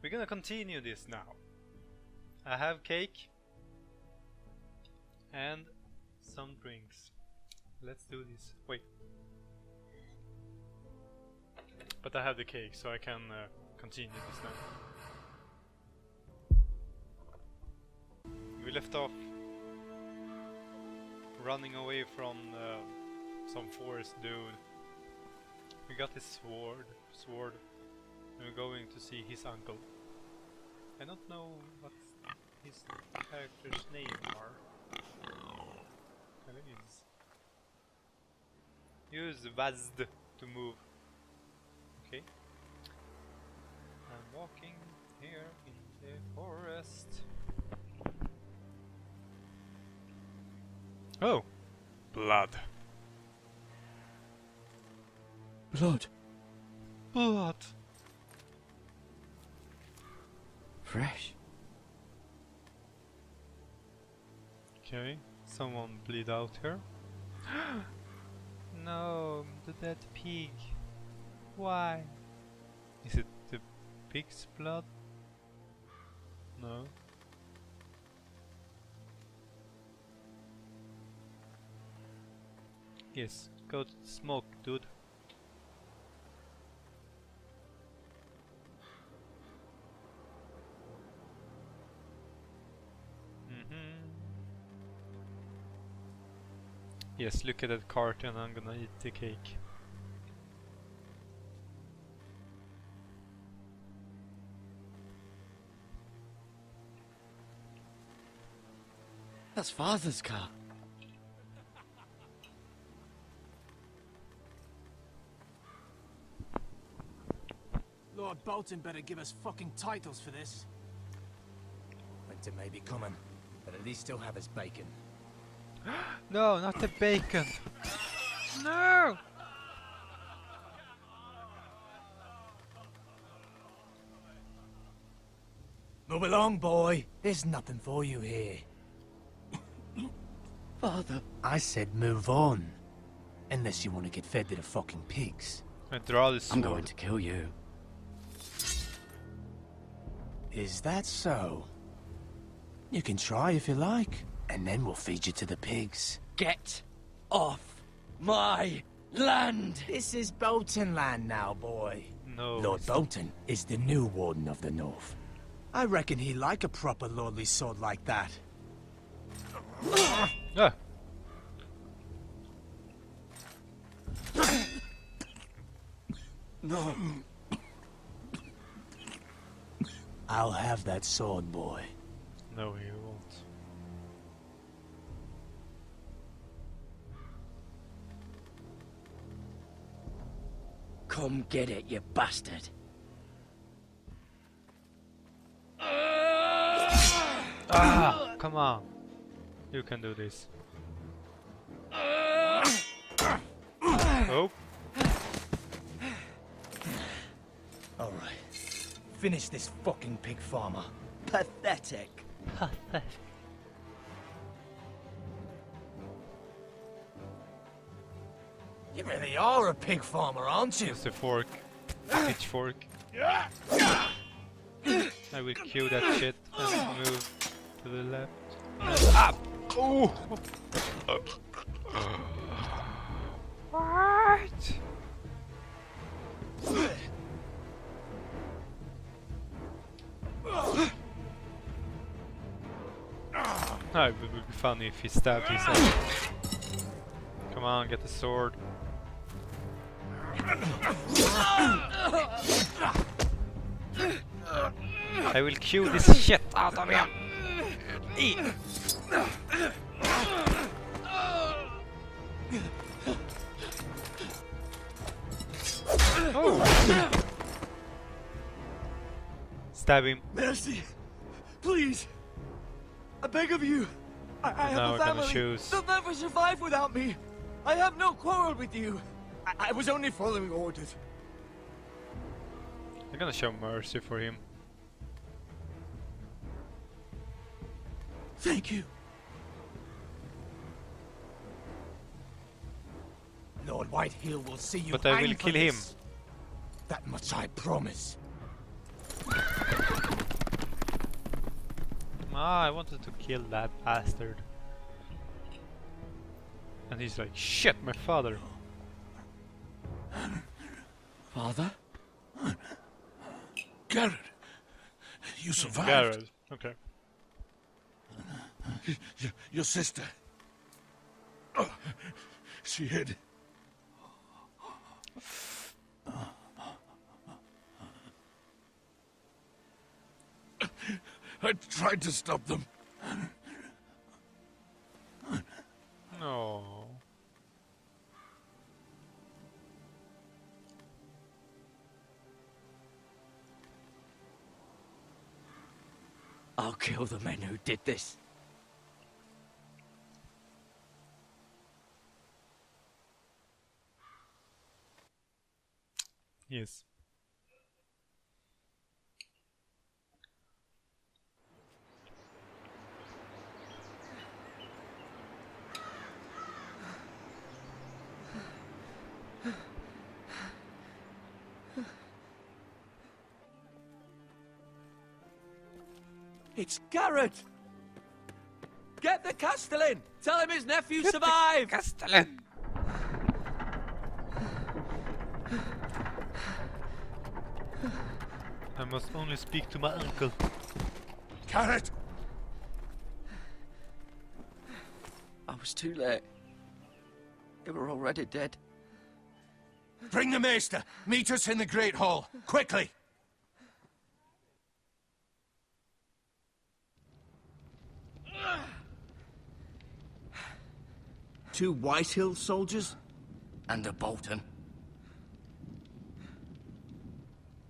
We're gonna continue this now. I have cake and some drinks. Let's do this. Wait. But I have the cake, so I can continue this now. We left off running away from some forest dude. We got his sword, and we're going to see his uncle. I don't know what his character's name are. Use Vazd to move. Okay. I'm walking here in the forest. Oh! Blood. Blood. Blood. Fresh. Okay, someone bleed out here. No, the dead pig. Why? Is it the pig's blood? No. Yes, go to the smoke, dude. Yes, look at that cart and I'm gonna eat the cake. That's Father's car. Lord Bolton better give us fucking titles for this. Winter may be coming, but at least he'll have his bacon. No, not the bacon! No! Move along, boy. There's nothing for you here. Father. I said move on. Unless you want to get fed to the fucking pigs. I draw this I'm sword. going to kill you. Is that so? You can try if you like, and then we'll feed you to the pigs. Get off my land! This is Bolton land now, boy. No. Lord Bolton is the new Warden of the North. I reckon he like a proper lordly sword like that. Ah! No. I'll have that sword, boy. No, he won't. Come get it, you bastard. Ah! Come on! You can do this. Oh! Alright. Finish this fucking pig farmer. Pathetic. You really are a pig farmer, aren't you? It's a fork. Pitchfork. I will cue that shit and move to the left. Ah! Oh! What? No, it would be funny if he stabbed himself. Come on, get the sword. I will cue this shit out of him. Eat. Oh. Stab him. Mercy! Please! I beg of you! I Now have we're a gonna family! choose. They'll never survive without me! I have no quarrel with you! I was only following orders. I'm gonna show mercy for him. Thank you. Lord Whitehill will see you. But I will hang for kill him. this. That much I promise. Ah, I wanted to kill that bastard. And he's like, shit, my father. Father? Garrett, you survived. Garrett. Okay. Your sister. Oh, she hid. I tried to stop them. No. I'll kill the men who did this. Yes. It's Garrett! Get the Castellan! Tell him his nephew survived! Castellan! I must only speak to my uncle. Garrett! I was too late. They were already dead. Bring the maester. Meet us in the Great Hall. Quickly! Two Whitehill soldiers? And a Bolton.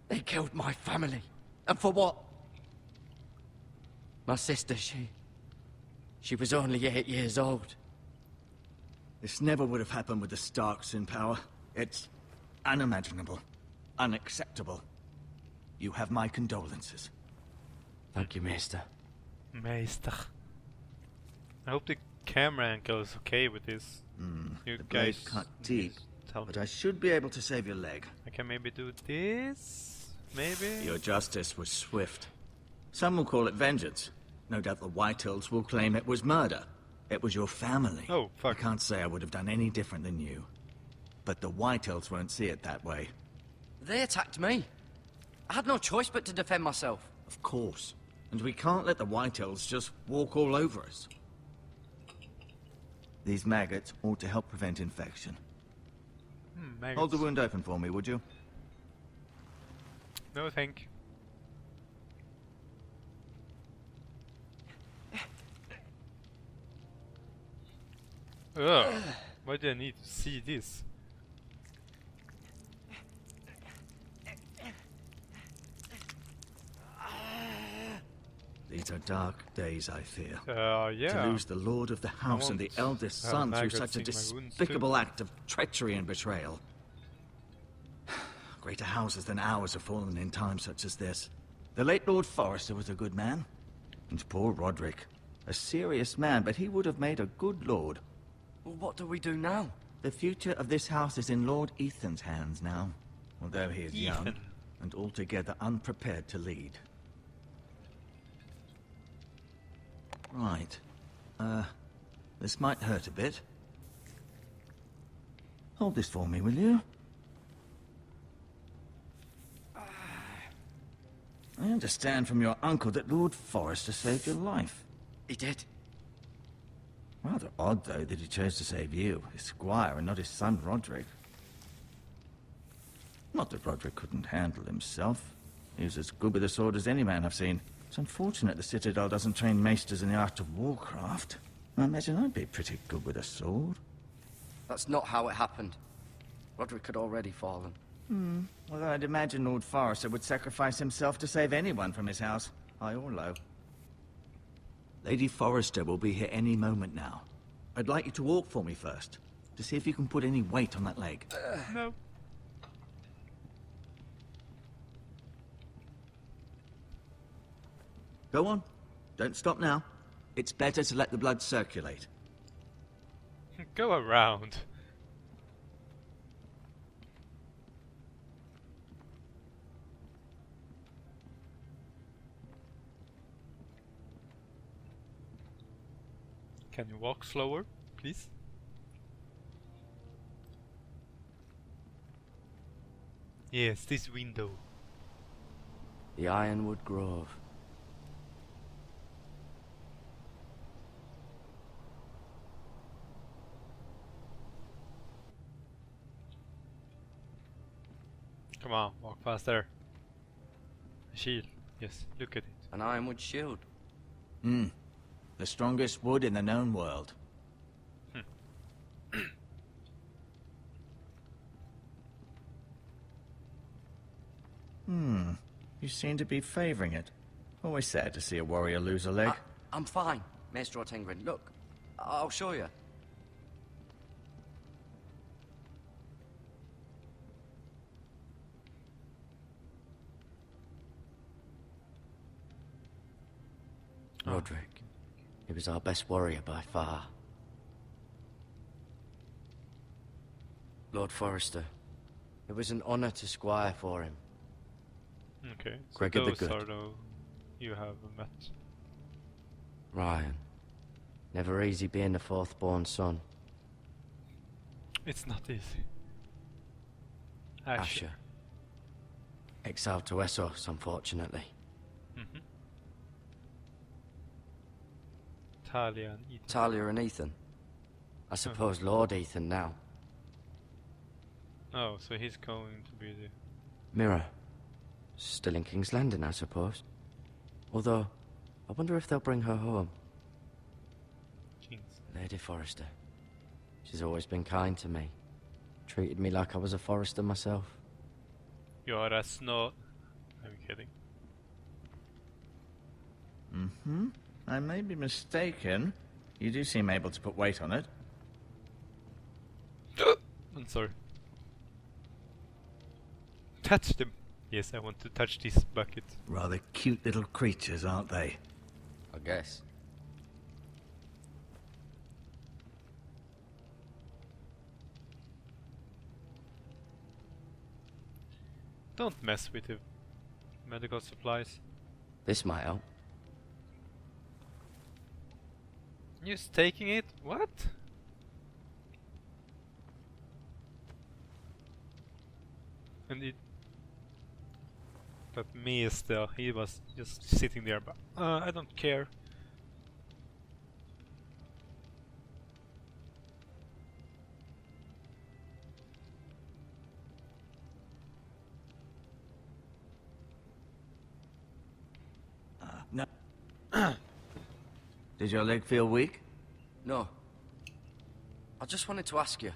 They killed my family. And for what? My sister, she was only 8 years old. This never would have happened with the Starks in power. It's unimaginable. Unacceptable. You have my condolences. Thank you, Maester. Meister. I hope the camera angle is okay with this. You The blade guys cut deep, tell me. but I should be able to save your leg. I can maybe do this? Maybe? Your justice was swift. Some will call it vengeance. No doubt the Whitehills will claim it was murder. It was your family. Oh, fuck. I can't say I would have done any different than you. But the Whitehills won't see it that way. They attacked me. I had no choice but to defend myself. Of course. And we can't let the Whitehills just walk all over us. These maggots ought to help prevent infection. Hold the Maggots. wound open for me, would you? No, thank. Ugh. Why do I need to see this? These are dark days, I fear. Yeah. To lose the lord of the house and the won't eldest have son through maggots such a in my wounds despicable act of treachery and betrayal. Greater houses than ours have fallen in times such as this. The late Lord Forrester was a good man. And poor Roderick. A serious man, but he would have made a good lord. Well, what do we do now? The future of this house is in Lord Ethan's hands now. Although he is young Ethan. and altogether unprepared to lead. Right. This might hurt a bit. Hold this for me, will you? I understand from your uncle that Lord Forrester saved your life. He did. Rather odd, though, that he chose to save you, his squire, and not his son Roderick. Not that Roderick couldn't handle himself. He was as good with a sword as any man I've seen. It's unfortunate the Citadel doesn't train maesters in the art of warcraft. I imagine I'd be pretty good with a sword. That's not how it happened. Roderick had already fallen. Although I'd imagine Lord Forrester would sacrifice himself to save anyone from his house, high or low. Lady Forrester will be here any moment now. I'd like you to walk for me first, to see if you can put any weight on that leg. No. Go on. Don't stop now. It's better to let the blood circulate. Go around. Can you walk slower, please? Yes, this window. The Ironwood Grove. Come on, walk faster. Shield. Yes, look at it. An Ironwood shield. The strongest wood in the known world. You seem to be favoring it. Always sad to see a warrior lose a leg. I'm fine, Maestro Tengrin. Look, I'll show you. Roderick. He was our best warrior by far. Lord Forrester. It was an honor to squire for him. Okay, so Gregor the those Good. are the you have met. Ryan. Never easy being the fourth-born son. It's not easy. Asher. Exiled to Essos, unfortunately. Talia and Ethan. Talia and Ethan. I suppose Lord Ethan now. Oh, so he's going to be the... Mirror. Still in King's Landing, I suppose. Although, I wonder if they'll bring her home. Kings. Lady Forrester. She's always been kind to me. Treated me like I was a Forrester myself. You're a snow... I'm kidding. I may be mistaken. You do seem able to put weight on it. I'm sorry. Touch them. Yes, I want to touch this bucket. Rather cute little creatures, aren't they? I guess. Don't mess with the medical supplies. This might help. You're taking it? What? And it... But Meister, he was just sitting there, but I don't care. No. Did your leg feel weak? No. I just wanted to ask you.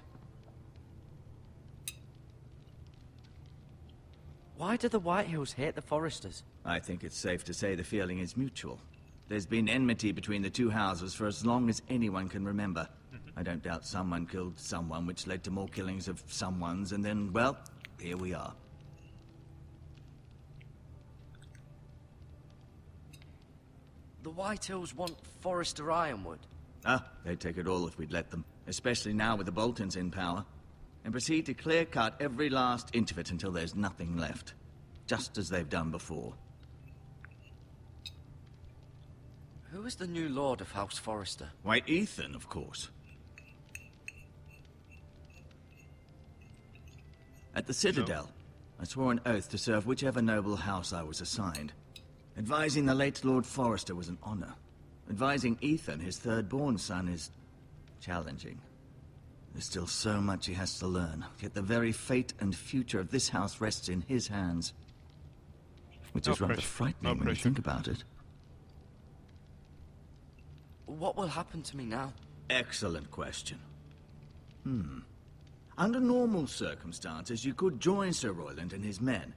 Why do the Whitehills hate the Forresters? I think it's safe to say the feeling is mutual. There's been enmity between the two houses for as long as anyone can remember. I don't doubt someone killed someone, which led to more killings of someones, and then, well, here we are. The Whitehills want Forrester Ironwood. Ah, they'd take it all if we'd let them. Especially now with the Boltons in power. And proceed to clear-cut every last inch of it until there's nothing left. Just as they've done before. Who is the new Lord of House Forrester? Why, Ethan, of course. At the Citadel, I swore an oath to serve whichever noble house I was assigned. Advising the late Lord Forrester was an honor. Advising Ethan, his third-born son, is challenging. There's still so much he has to learn, yet the very fate and future of this house rests in his hands. Which is rather frightening when you think about it. What will happen to me now? Excellent question. Under normal circumstances, you could join Sir Royland and his men.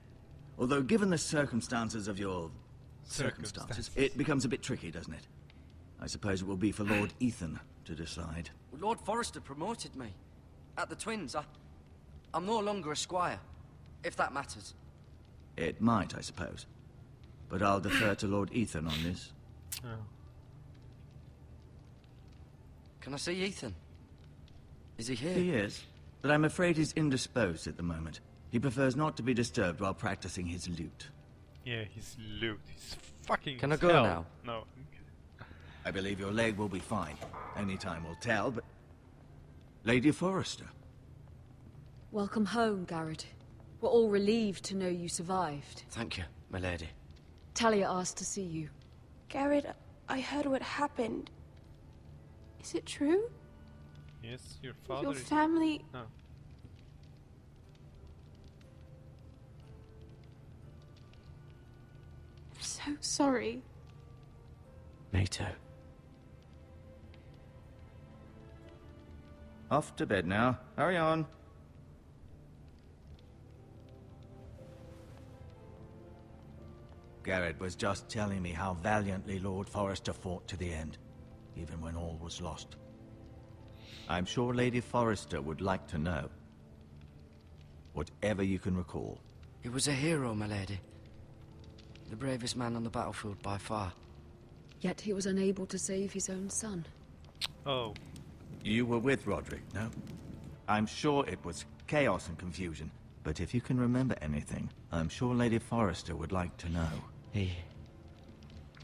Although given the circumstances of your... circumstances, it becomes a bit tricky, doesn't it? I suppose it will be for Lord Ethan to decide. Lord Forrester promoted me. At the Twins, I'm no longer a squire, if that matters. It might, I suppose. But I'll defer to Lord Ethan on this. Oh. Can I see Ethan? Is he here? He is, but I'm afraid he's indisposed at the moment. He prefers not to be disturbed while practicing his lute. Yeah, he's loot. He's fucking Can I as go hell. now? No. I believe your leg will be fine. Only time will tell, but... Lady Forrester. Welcome home, Garrett. We're all relieved to know you survived. Thank you, my lady. Talia asked to see you. Garrett, I heard what happened. Is it true? Yes, your father Your is... family... Oh. I'm so sorry. Me too. Off to bed now. Hurry on. Garrett was just telling me how valiantly Lord Forrester fought to the end, even when all was lost. I'm sure Lady Forrester would like to know. Whatever you can recall. He was a hero, my lady. The bravest man on the battlefield by far. Yet he was unable to save his own son. Oh. You were with Roderick, no? I'm sure it was chaos and confusion, but if you can remember anything, I'm sure Lady Forrester would like to know. He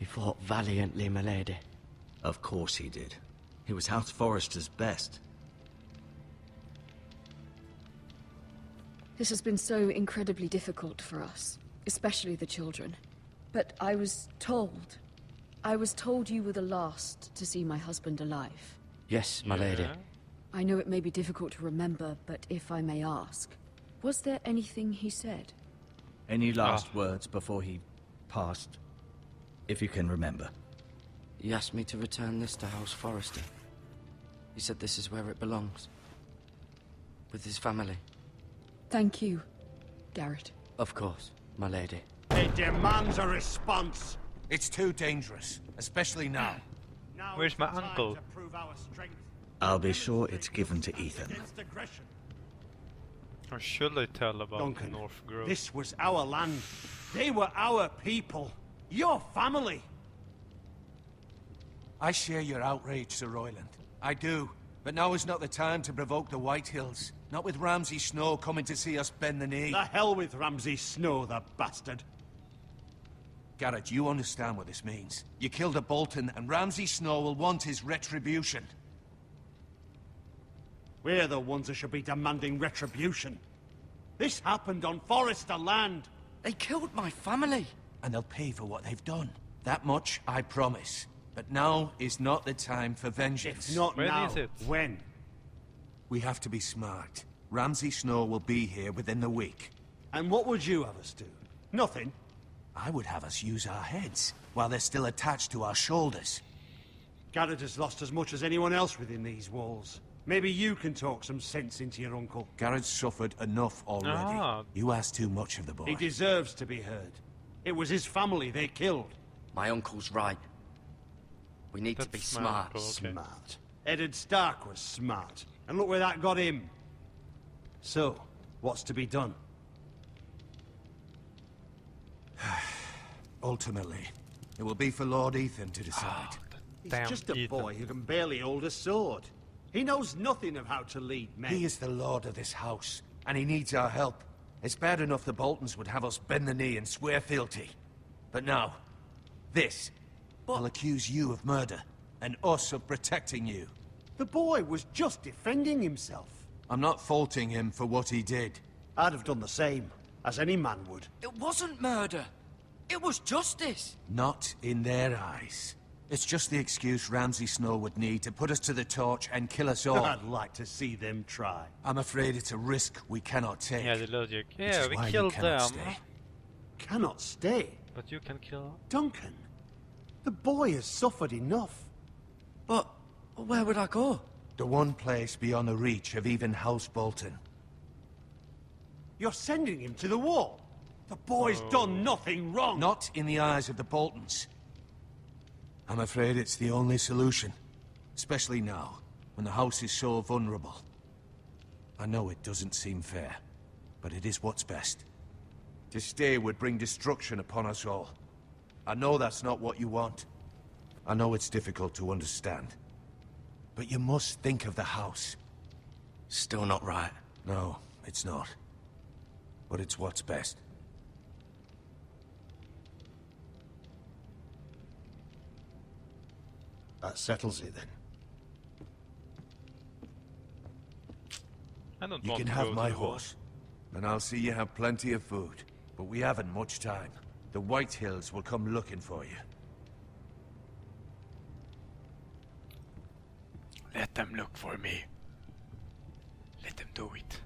fought valiantly, my lady. Of course he did. He was House Forrester's best. This has been so incredibly difficult for us, especially the children. But I was told you were the last to see my husband alive. Yes, my lady. Yeah. I know it may be difficult to remember, but if I may ask, was there anything he said? Any last words before he passed? If you can remember. He asked me to return this to House Forrester. He said this is where it belongs. With his family. Thank you, Garrett. Of course, my lady. It demands a response. It's too dangerous, especially now. Now Where's is my the time uncle? to prove our strength. I'll be sure it's given to Ethan. Against aggression. Or should I tell about Duncan, the North Grove? this was our land. They were our people. Your family. I share your outrage, Sir Royland. I do. But now is not the time to provoke the Whitehills. Not with Ramsay Snow coming to see us bend the knee. The hell with Ramsay Snow, the bastard. Garrett, you understand what this means. You killed a Bolton, and Ramsay Snow will want his retribution. We're the ones that should be demanding retribution. This happened on Forrester land. They killed my family! And they'll pay for what they've done. That much, I promise. But now is not the time for vengeance. If not When now, is it? when? We have to be smart. Ramsay Snow will be here within the week. And what would you have us do? Nothing. I would have us use our heads, while they're still attached to our shoulders. Garrett has lost as much as anyone else within these walls. Maybe you can talk some sense into your uncle. Garrett's suffered enough already. Ah. You ask too much of the boy. He deserves to be heard. It was his family they killed. My uncle's right. We need to be That's smart. smart, okay. Smart. Eddard Stark was smart. And look where that got him. So, what's to be done? Ultimately, it will be for Lord Ethan to decide. He's Damn just a Ethan. boy who can barely hold a sword. He knows nothing of how to lead men. He is the lord of this house, and he needs our help. It's bad enough the Boltons would have us bend the knee and swear fealty. But now, this will accuse you of murder, and us of protecting you. The boy was just defending himself. I'm not faulting him for what he did. I'd have done the same, as any man would. It wasn't murder! It was justice! Not in their eyes. It's just the excuse Ramsay Snow would need to put us to the torch and kill us all. I'd like to see them try. I'm afraid it's a risk we cannot take. Yeah, the logic. which Yeah, is we why you killed cannot them. stay. Cannot stay. But you can kill... Duncan, the boy has suffered enough. But where would I go? The one place beyond the reach of even House Bolton. You're sending him to the wall. The boy's done nothing wrong. Not in the eyes of the Boltons. I'm afraid it's the only solution. Especially now, when the house is so vulnerable. I know it doesn't seem fair, but it is what's best. To stay would bring destruction upon us all. I know that's not what you want. I know it's difficult to understand. But you must think of the house. Still not right. No, it's not. But it's what's best. That settles it then. I don't You want can to have go my to the wall. horse, and I'll see you have plenty of food. But we haven't much time. The White Hills will come looking for you. Let them look for me. Let them do it.